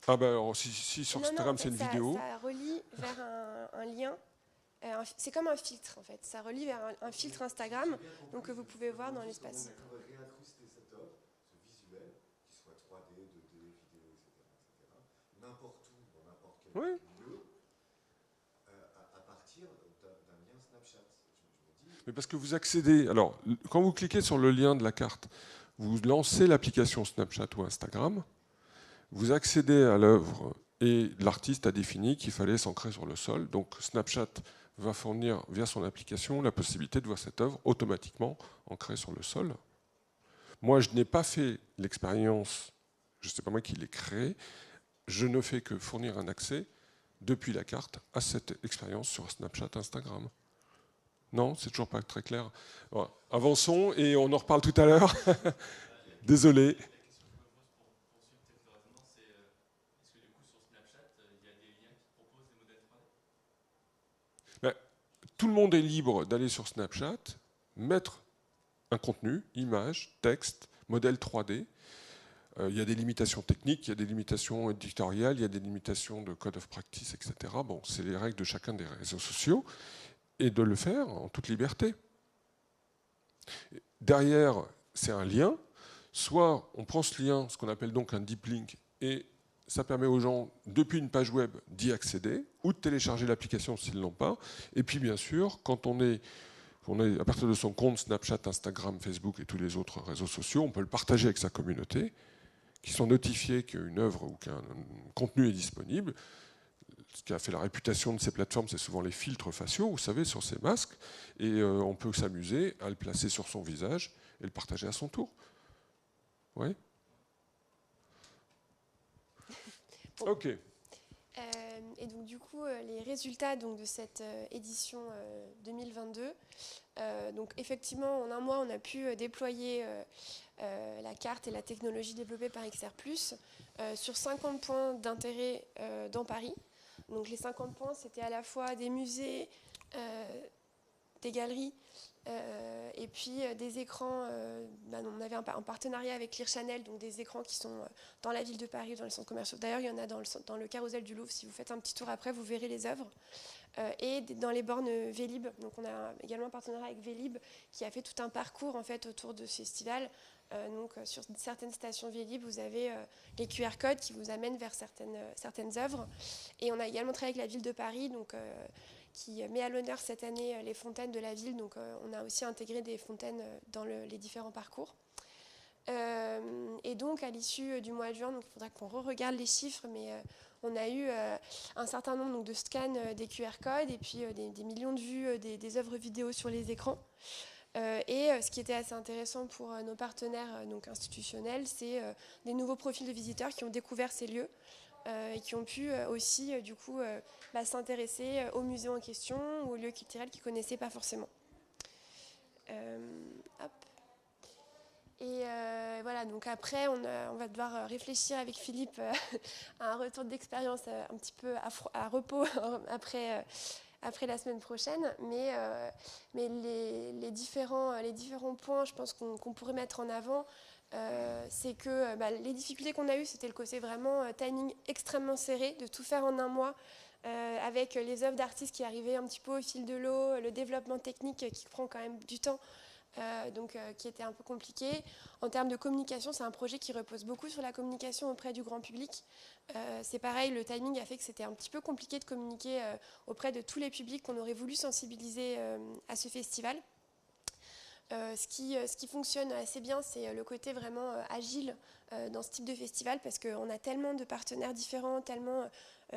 Ah ben alors, si sur Non, non, Instagram en fait, c'est une ça, vidéo, ça relie vers un lien. C'est comme un filtre en fait. Ça relie vers un filtre Instagram, donc que vous pouvez voir dans l'espace. On pourrait réincruster cette œuvre, ce visuel, qu'il soit 3D, 2D, vidéo, etc., n'importe où, dans n'importe quel Oui. lieu, à partir d'un lien Snapchat. Je me dis, mais parce que vous accédez, alors quand vous cliquez sur le lien de la carte, vous lancez l'application Snapchat ou Instagram, vous accédez à l'œuvre et l'artiste a défini qu'il fallait s'ancrer sur le sol, donc Snapchat va fournir via son application la possibilité de voir cette œuvre automatiquement ancrée sur le sol. Moi, je n'ai pas fait l'expérience, je ne sais pas moi qui l'ai créée, je ne fais que fournir un accès depuis la carte à cette expérience sur Snapchat, Instagram. Non, c'est toujours pas très clair. Voilà. Avançons et on en reparle tout à l'heure. Désolé. la question que je me pose pour suivre peut-être le raisonnement, c'est est-ce que du coup sur Snapchat, il y a des liens qui proposent des modèles 3D? Tout le monde est libre d'aller sur Snapchat, mettre un contenu, image, texte, modèle 3D. Il y a des limitations techniques, il y a des limitations éditoriales, il y a des limitations de code of practice, etc. Bon, c'est les règles de chacun des réseaux sociaux, et de le faire en toute liberté. Derrière, c'est un lien. Soit on prend ce lien, ce qu'on appelle donc un deep link, et ça permet aux gens, depuis une page web, d'y accéder, ou de télécharger l'application s'ils ne l'ont pas. Et puis bien sûr, quand on est à partir de son compte Snapchat, Instagram, Facebook et tous les autres réseaux sociaux, on peut le partager avec sa communauté, qui sont notifiés qu'une œuvre ou qu'un contenu est disponible. Ce qui a fait la réputation de ces plateformes, c'est souvent les filtres faciaux, vous savez, sur ces masques. Et on peut s'amuser à le placer sur son visage et le partager à son tour. Oui. Ok. Et donc du coup, les résultats donc, de cette édition 2022, donc effectivement, en un mois, on a pu déployer la carte et la technologie développée par XR+, sur 50 points d'intérêt dans Paris. Donc les 50 points, c'était à la fois des musées, des galeries, et puis des écrans. On avait un partenariat avec Clear Channel, donc des écrans qui sont dans la ville de Paris, dans les centres commerciaux. D'ailleurs, il y en a dans le carrousel du Louvre. Si vous faites un petit tour après, vous verrez les œuvres. Et dans les bornes Vélib. Donc on a également un partenariat avec Vélib qui a fait tout un parcours en fait, autour de ce festival. Donc sur certaines stations Vélib, vous avez les QR codes qui vous amènent vers certaines œuvres. Et on a également travaillé avec la ville de Paris, donc qui met à l'honneur cette année les fontaines de la ville. Donc on a aussi intégré des fontaines dans les différents parcours. Et donc à l'issue du mois de juin, donc, il faudra qu'on re-regarde les chiffres, mais on a eu un certain nombre donc, de scans des QR codes et puis des millions de vues des œuvres vidéo sur les écrans. Et ce qui était assez intéressant pour nos partenaires donc institutionnels, c'est des nouveaux profils de visiteurs qui ont découvert ces lieux et qui ont pu aussi du coup s'intéresser aux musées en question ou aux lieux culturels qu'ils ne connaissaient pas forcément. Hop. Et voilà, donc après, on va devoir réfléchir avec Philippe à un retour d'expérience un petit peu à repos après la semaine prochaine. Mais les différents points, je pense qu'on pourrait mettre en avant, c'est que les difficultés qu'on a eues, c'était le côté vraiment timing extrêmement serré, de tout faire en un mois, avec les œuvres d'artistes qui arrivaient un petit peu au fil de l'eau, le développement technique qui prend quand même du temps. Qui était un peu compliqué. En termes de communication, c'est un projet qui repose beaucoup sur la communication auprès du grand public. C'est pareil, le timing a fait que c'était un petit peu compliqué de communiquer auprès de tous les publics qu'on aurait voulu sensibiliser à ce festival. Ce qui fonctionne assez bien, c'est le côté vraiment agile dans ce type de festival, parce qu'on a tellement de partenaires différents, tellement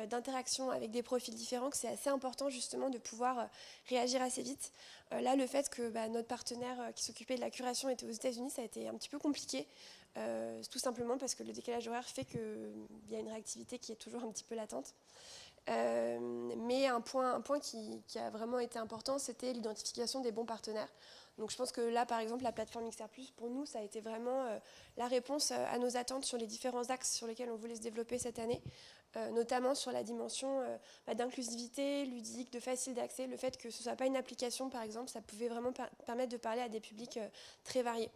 d'interaction avec des profils différents, que c'est assez important justement de pouvoir réagir assez vite. Là, le fait que notre partenaire qui s'occupait de la curation était aux États-Unis, ça a été un petit peu compliqué, tout simplement parce que le décalage horaire fait qu'il y a une réactivité qui est toujours un petit peu latente. Mais un point qui a vraiment été important, c'était l'identification des bons partenaires. Donc je pense que là, par exemple, la plateforme XR+, pour nous, ça a été vraiment la réponse à nos attentes sur les différents axes sur lesquels on voulait se développer cette année, notamment sur la dimension d'inclusivité, ludique, de facile d'accès, le fait que ce ne soit pas une application, par exemple, ça pouvait vraiment permettre de parler à des publics très variés.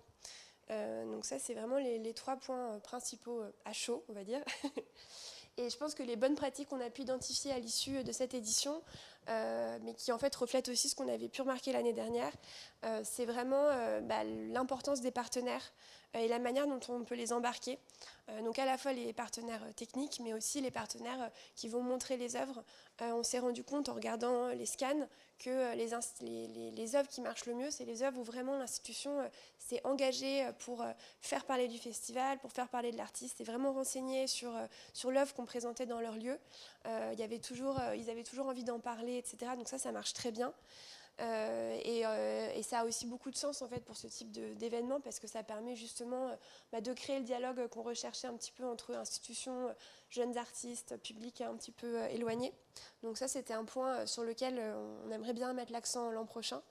Donc ça, c'est vraiment les 3 points principaux à chaud, on va dire. Et je pense que les bonnes pratiques qu'on a pu identifier à l'issue de cette édition, mais qui en fait reflètent aussi ce qu'on avait pu remarquer l'année dernière, c'est vraiment l'importance des partenaires et la manière dont on peut les embarquer. Donc à la fois les partenaires techniques, mais aussi les partenaires qui vont montrer les œuvres. On s'est rendu compte en regardant les scans que les œuvres qui marchent le mieux, c'est les œuvres où vraiment l'institution s'est engagée pour faire parler du festival, pour faire parler de l'artiste et vraiment renseigner sur l'œuvre qu'on présentait dans leur lieu. Ils avaient toujours envie d'en parler, etc. Donc ça marche très bien. Et ça a aussi beaucoup de sens en fait pour ce type d'événement parce que ça permet justement de créer le dialogue qu'on recherchait un petit peu entre institutions, jeunes artistes, publics un petit peu éloignés. Donc ça c'était un point sur lequel on aimerait bien mettre l'accent l'an prochain.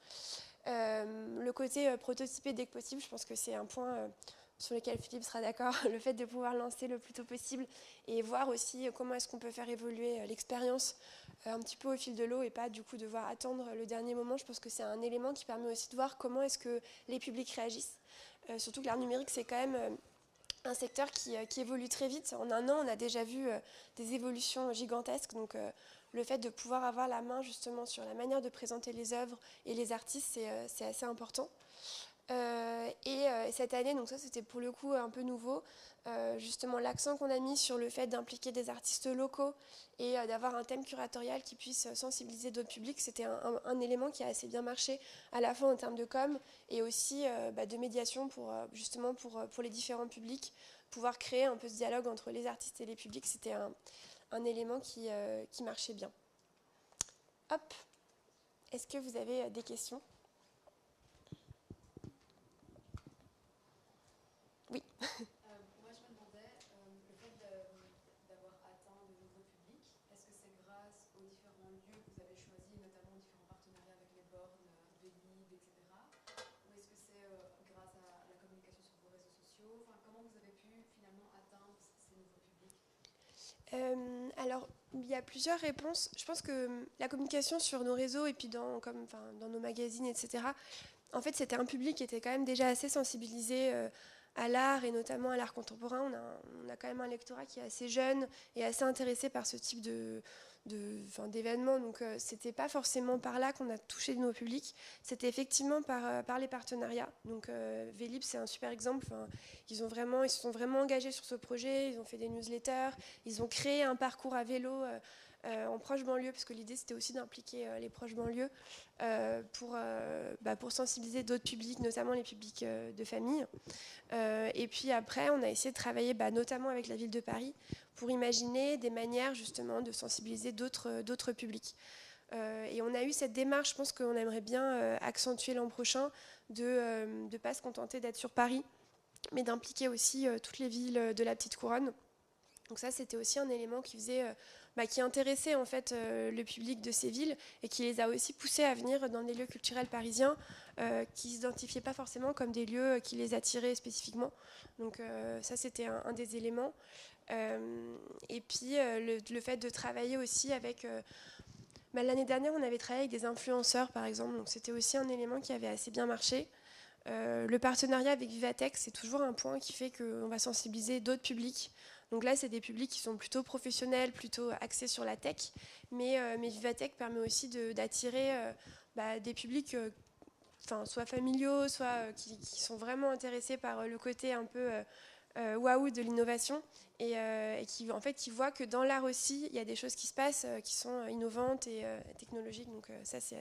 Le côté prototypé dès que possible, je pense que c'est un point sur lequel Philippe sera d'accord, le fait de pouvoir lancer le plus tôt possible et voir aussi comment est-ce qu'on peut faire évoluer l'expérience un petit peu au fil de l'eau et pas du coup devoir attendre le dernier moment. Je pense que c'est un élément qui permet aussi de voir comment est-ce que les publics réagissent. Surtout que l'art numérique, c'est quand même un secteur qui évolue très vite. En un an, on a déjà vu des évolutions gigantesques. Donc le fait de pouvoir avoir la main justement sur la manière de présenter les œuvres et les artistes, c'est assez important. Et cette année, donc ça c'était pour le coup un peu nouveau, justement l'accent qu'on a mis sur le fait d'impliquer des artistes locaux et d'avoir un thème curatorial qui puisse sensibiliser d'autres publics, c'était un élément qui a assez bien marché à la fois en termes de com et aussi de médiation pour les différents publics, pouvoir créer un peu ce dialogue entre les artistes et les publics, c'était un élément qui marchait bien. Hop, est-ce que vous avez des questions ? Oui. Moi, je me demandais, le fait d'avoir atteint de nouveaux publics, est-ce que c'est grâce aux différents lieux que vous avez choisis, notamment aux différents partenariats avec les bornes, Vélib, etc. Ou est-ce que c'est grâce à la communication sur vos réseaux sociaux? Enfin, comment vous avez pu finalement atteindre ces nouveaux publics? Alors, il y a plusieurs réponses. Je pense que la communication sur nos réseaux et puis dans nos magazines, etc., en fait, c'était un public qui était quand même déjà assez sensibilisé à l'art et notamment à l'art contemporain. On a quand même un lectorat qui est assez jeune et assez intéressé par ce type d'événements. Donc, c'était pas forcément par là qu'on a touché nos publics. C'était effectivement par les partenariats. Donc, Vélib, c'est un super exemple. Ils se sont vraiment engagés sur ce projet. Ils ont fait des newsletters. Ils ont créé un parcours à vélo en proche banlieue, parce que l'idée c'était aussi d'impliquer les proches banlieues pour sensibiliser d'autres publics, notamment les publics de famille. Et puis après, on a essayé de travailler notamment avec la ville de Paris pour imaginer des manières justement de sensibiliser d'autres publics. Et on a eu cette démarche, je pense qu'on aimerait bien accentuer l'an prochain, de ne pas se contenter d'être sur Paris, mais d'impliquer aussi toutes les villes de la petite couronne. Donc ça, c'était aussi un élément qui intéressait en fait le public de ces villes et qui les a aussi poussés à venir dans des lieux culturels parisiens qui ne s'identifiaient pas forcément comme des lieux qui les attiraient spécifiquement. Donc ça, c'était un des éléments. Et puis le fait de travailler aussi avec... l'année dernière, on avait travaillé avec des influenceurs, par exemple. Donc c'était aussi un élément qui avait assez bien marché. Le partenariat avec Vivatech, c'est toujours un point qui fait qu'on va sensibiliser d'autres publics. Donc là, c'est des publics qui sont plutôt professionnels, plutôt axés sur la tech. Mais Vivatech permet aussi d'attirer des publics soit familiaux, soit qui sont vraiment intéressés par le côté un peu waouh de l'innovation. Et qui voient que dans l'art aussi, il y a des choses qui se passent qui sont innovantes et technologiques. Donc ça, c'est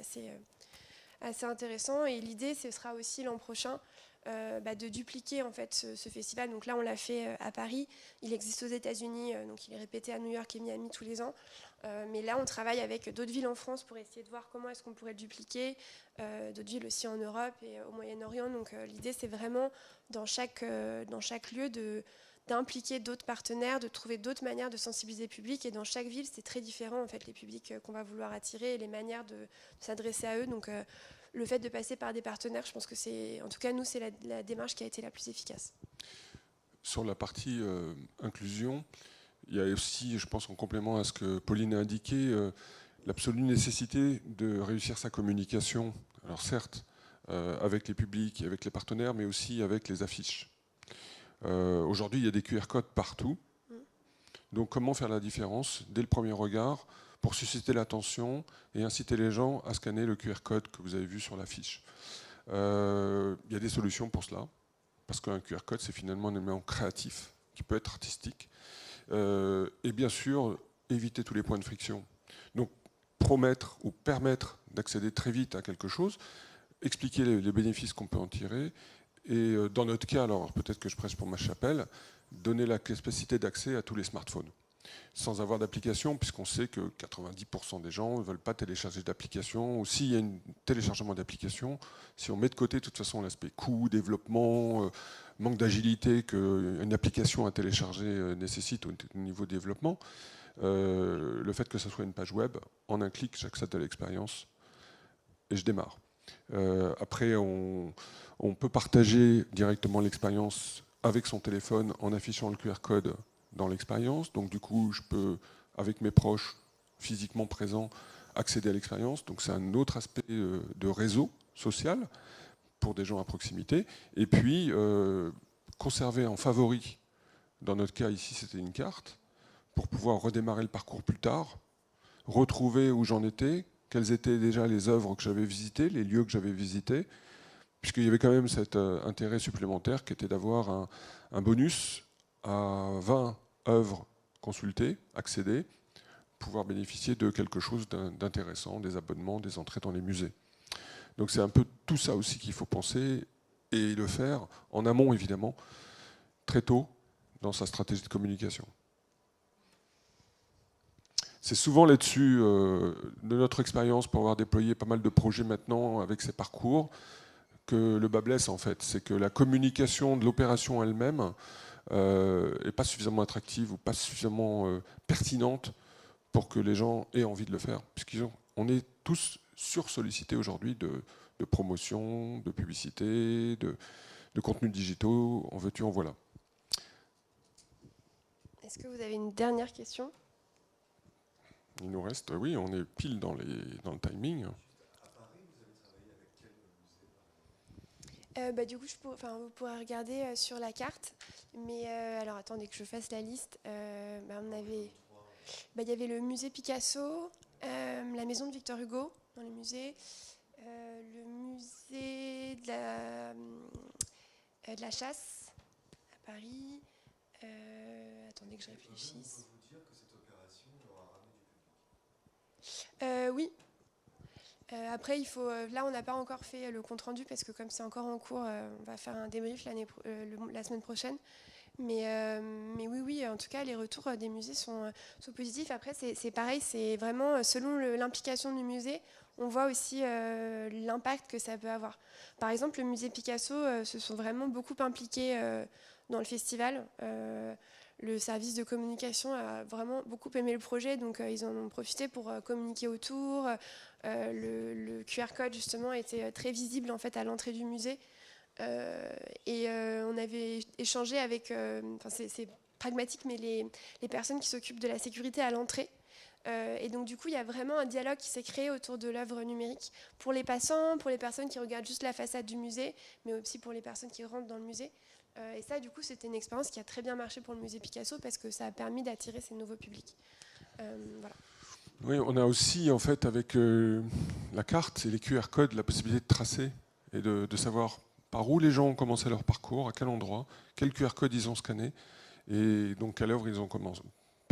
assez intéressant. Et l'idée, ce sera aussi l'an prochain de dupliquer en fait ce festival. Donc là, on l'a fait à Paris. Il existe aux États-Unis, donc il est répété à New York et Miami tous les ans. Mais là, on travaille avec d'autres villes en France pour essayer de voir comment est-ce qu'on pourrait le dupliquer. D'autres villes aussi en Europe et au Moyen-Orient. Donc l'idée, c'est vraiment dans chaque lieu d'impliquer d'autres partenaires, de trouver d'autres manières de sensibiliser le public. Et dans chaque ville, c'est très différent en fait les publics qu'on va vouloir attirer et les manières de s'adresser à eux. Donc le fait de passer par des partenaires, je pense que c'est, en tout cas nous, c'est la démarche qui a été la plus efficace. Sur la partie inclusion, il y a aussi, je pense en complément à ce que Pauline a indiqué, l'absolue nécessité de réussir sa communication. Alors certes, avec les publics, avec les partenaires, mais aussi avec les affiches. Aujourd'hui, il y a des QR codes partout. Donc comment faire la différence dès le premier regard pour susciter l'attention et inciter les gens à scanner le QR code que vous avez vu sur l'affiche. Il y a des solutions pour cela, parce qu'un QR code, c'est finalement un élément créatif, qui peut être artistique. Et bien sûr, éviter tous les points de friction. Donc, promettre ou permettre d'accéder très vite à quelque chose, expliquer les bénéfices qu'on peut en tirer, et dans notre cas, alors peut-être que je prêche pour ma chapelle, donner la capacité d'accès à tous les smartphones, sans avoir d'application, puisqu'on sait que 90% des gens ne veulent pas télécharger d'application, ou s'il y a un téléchargement d'application, si on met de côté de toute façon l'aspect coût, développement, manque d'agilité qu'une application à télécharger nécessite au niveau développement, le fait que ce soit une page web, en un clic, j'accède à l'expérience et je démarre. Après, on peut partager directement l'expérience avec son téléphone en affichant le QR code dans l'expérience. Donc du coup, je peux, avec mes proches physiquement présents, accéder à l'expérience. Donc c'est un autre aspect de réseau social pour des gens à proximité. Et puis, conserver en favori, dans notre cas ici, c'était une carte, pour pouvoir redémarrer le parcours plus tard, retrouver où j'en étais, quelles étaient déjà les œuvres que j'avais visitées, les lieux que j'avais visités, puisqu'il y avait quand même cet intérêt supplémentaire qui était d'avoir un bonus à 20 œuvres consultées, accédées, pouvoir bénéficier de quelque chose d'intéressant, des abonnements, des entrées dans les musées. Donc c'est un peu tout ça aussi qu'il faut penser et le faire en amont évidemment, très tôt dans sa stratégie de communication. C'est souvent là-dessus, de notre expérience, pour avoir déployé pas mal de projets maintenant avec ces parcours, que le bas blesse en fait. C'est que la communication de l'opération elle-même n'est pas suffisamment attractive ou pas suffisamment pertinente pour que les gens aient envie de le faire. Puisqu'on est tous sursollicités aujourd'hui de promotion, de publicité, de contenus digitaux, en veux-tu, en voilà. Est-ce que vous avez une dernière question ? Il nous reste, oui, on est pile dans le timing. À Paris, vous avez travaillé avec quel musée? Du coup, vous pourrez regarder sur la carte. Mais alors, attendez que je fasse la liste. Il y avait le musée Picasso, la maison de Victor Hugo dans les musées, le musée de la chasse à Paris. Attendez que je réfléchisse. On peut vous dire que cette opération leur a ramené du public. Oui. Après, là, on n'a pas encore fait le compte-rendu parce que comme c'est encore en cours, on va faire un débrief la semaine prochaine. Mais oui, en tout cas, les retours des musées sont positifs. Après, c'est pareil, c'est vraiment selon l'implication du musée, on voit aussi l'impact que ça peut avoir. Par exemple, le musée Picasso se sont vraiment beaucoup impliqués dans le festival. Le service de communication a vraiment beaucoup aimé le projet, donc ils en ont profité pour communiquer autour. Le QR code, justement, était très visible en fait, à l'entrée du musée. On avait échangé avec, c'est pragmatique, mais les personnes qui s'occupent de la sécurité à l'entrée. Et donc du coup, il y a vraiment un dialogue qui s'est créé autour de l'œuvre numérique pour les passants, pour les personnes qui regardent juste la façade du musée, mais aussi pour les personnes qui rentrent dans le musée. Et ça, du coup, c'était une expérience qui a très bien marché pour le musée Picasso parce que ça a permis d'attirer ces nouveaux publics. Voilà. Oui, on a aussi, en fait, avec la carte et les QR codes, la possibilité de tracer et de savoir par où les gens ont commencé leur parcours, à quel endroit, quel QR code ils ont scanné, et donc quelle œuvre ils ont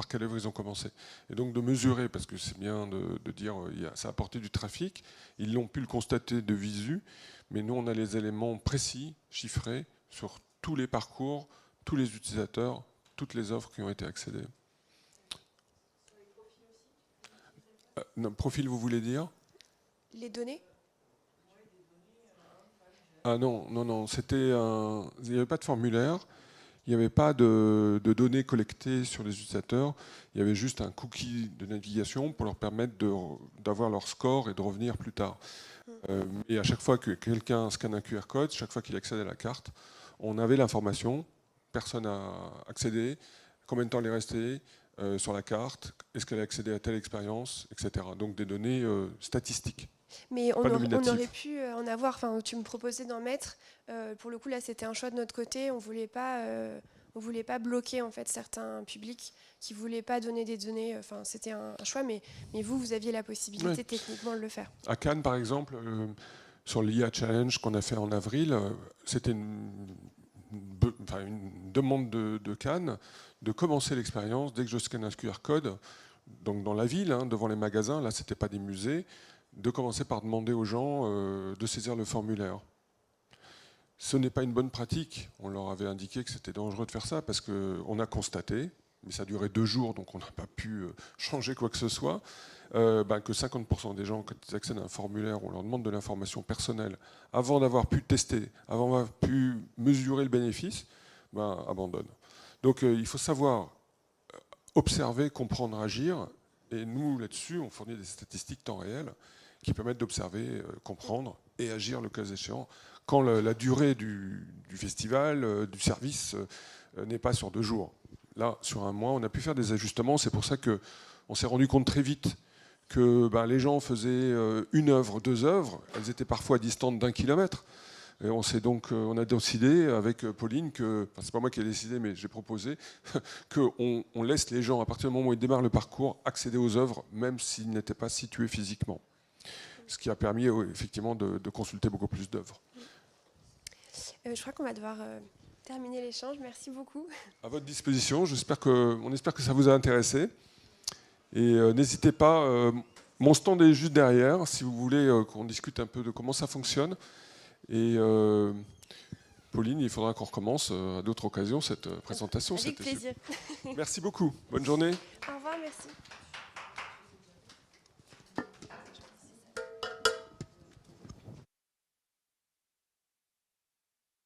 par quelle œuvre ils ont commencé. Et donc de mesurer, parce que c'est bien de dire ça a apporté du trafic, ils l'ont pu le constater de visu, mais nous on a les éléments précis, chiffrés, sur tous les parcours, tous les utilisateurs, toutes les offres qui ont été accédées. Profil, vous voulez dire? Les données? Ah non, il n'y avait pas de formulaire, il n'y avait pas de données collectées sur les utilisateurs, il y avait juste un cookie de navigation pour leur permettre d'avoir leur score et de revenir plus tard. Et à chaque fois que quelqu'un scanne un QR code, chaque fois qu'il accède à la carte, on avait l'information, personne n'a accédé, combien de temps elle est restée sur la carte, est-ce qu'elle a accédé à telle expérience, etc. Donc des données statistiques. Mais on aurait pu en avoir, enfin tu me proposais d'en mettre, pour le coup là c'était un choix de notre côté, on voulait pas bloquer en fait certains publics qui voulaient pas donner des données, enfin c'était un choix, mais vous aviez la possibilité techniquement de le faire. À Cannes par exemple, sur l'IA Challenge qu'on a fait en avril, c'était une demande de Cannes de commencer l'expérience dès que je scanne un QR code, donc dans la ville, devant les magasins, là c'était pas des musées, de commencer par demander aux gens de saisir le formulaire. Ce n'est pas une bonne pratique. On leur avait indiqué que c'était dangereux de faire ça parce qu'on a constaté, mais ça a duré 2 jours, donc on n'a pas pu changer quoi que ce soit, que 50% des gens, quand ils accèdent à un formulaire, on leur demande de l'information personnelle, avant d'avoir pu tester, avant d'avoir pu mesurer le bénéfice, abandonnent. Donc il faut savoir observer, comprendre, agir. Et nous, là-dessus, on fournit des statistiques temps réel qui permettent d'observer, comprendre et agir le cas échéant quand la durée du festival, du service, n'est pas sur 2 jours. Là, sur 1 mois, on a pu faire des ajustements. C'est pour ça qu'on s'est rendu compte très vite que les gens faisaient 1 œuvre, 2 œuvres. Elles étaient parfois distantes d'1 kilomètre. Et on a décidé avec Pauline que, c'est pas moi qui ai décidé, mais j'ai proposé qu'on laisse les gens, à partir du moment où ils démarrent le parcours, accéder aux œuvres, même s'ils n'étaient pas situés physiquement. Ce qui a permis effectivement de consulter beaucoup plus d'œuvres. Je crois qu'on va devoir terminer l'échange. Merci beaucoup. À votre disposition. On espère que ça vous a intéressé. Et n'hésitez pas. Mon stand est juste derrière, si vous voulez qu'on discute un peu de comment ça fonctionne. Et Pauline, il faudra qu'on recommence à d'autres occasions cette présentation. Avec plaisir. Merci beaucoup. Bonne journée. Au revoir, merci.